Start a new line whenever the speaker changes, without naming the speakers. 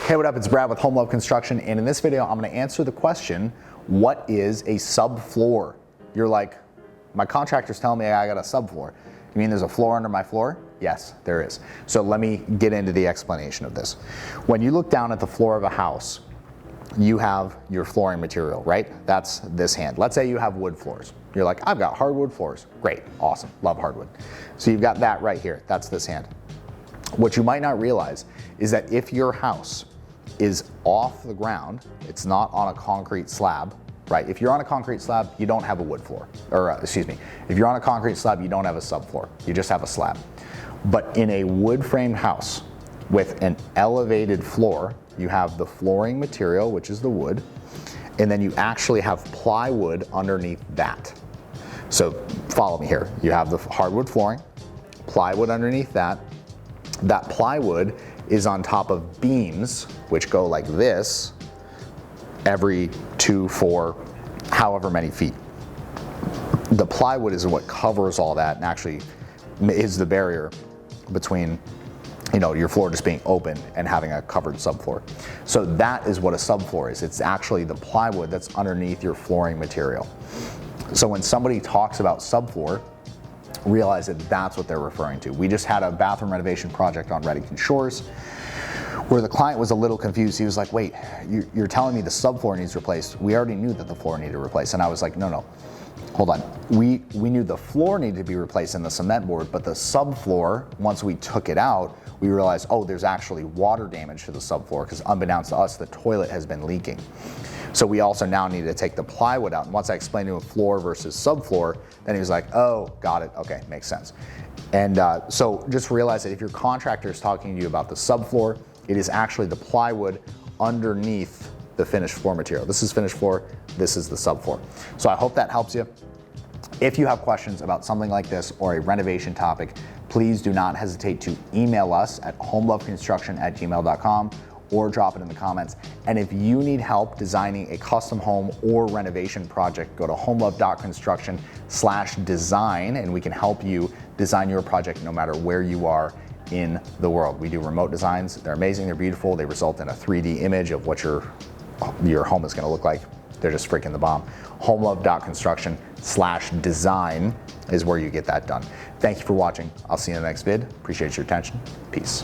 Hey, what up? It's Brad with Home Love Construction, and in this video, I'm going to answer the question, what is a subfloor? You're like, my contractor's telling me I got a subfloor. You mean there's a floor under my floor? Yes, there is. So let me get into the explanation of this. When you look down at the floor of a house, you have your flooring material, right? That's this hand. Let's say you have wood floors. You're like, I've got hardwood floors. Great, awesome, love hardwood. So you've got that right here. That's this hand. What you might not realize is that if your house is off the ground, it's not on a concrete slab, right? If you're on a concrete slab, you don't have a wood floor, or excuse me, if you're on a concrete slab, you don't have a subfloor, you just have a slab. But in a wood framed house with an elevated floor, you have the flooring material, which is the wood, and then you actually have plywood underneath that. So follow me here. You have the hardwood flooring, plywood underneath that. That plywood is on top of beams, which go like this every 2, 4, however many feet. The plywood is what covers all that and actually is the barrier between, you know, your floor just being open and having a covered subfloor. So that is what a subfloor is. It's actually the plywood that's underneath your flooring material. So when somebody talks about subfloor, realize that that's what they're referring to. We just had a bathroom renovation project on Reddington Shores where the client was a little confused. He was like, wait, you're telling me the subfloor needs replaced. We already knew that the floor needed replaced. And I was like, no, hold on. We knew the floor needed to be replaced in the cement board, but the subfloor, once we took it out, we realized, oh, there's actually water damage to the subfloor because unbeknownst to us, the toilet has been leaking. So we also now needed to take the plywood out. And once I explained to him floor versus subfloor, then he was like, oh, got it. Okay, makes sense. And so just realize that if your contractor is talking to you about the subfloor, it is actually the plywood underneath the finished floor material. This is finished floor, this is the subfloor. So I hope that helps you. If you have questions about something like this or a renovation topic, please do not hesitate to email us at homeloveconstruction@gmail.com or drop it in the comments. And if you need help designing a custom home or renovation project, go to homelove.construction/design and we can help you design your project no matter where you are in the world. We do remote designs. They're amazing, they're beautiful. They result in a 3D image of what your home is gonna look like. They're just freaking the bomb. homelove.construction/design is where you get that done. Thank you for watching. I'll see you in the next vid. Appreciate your attention. Peace.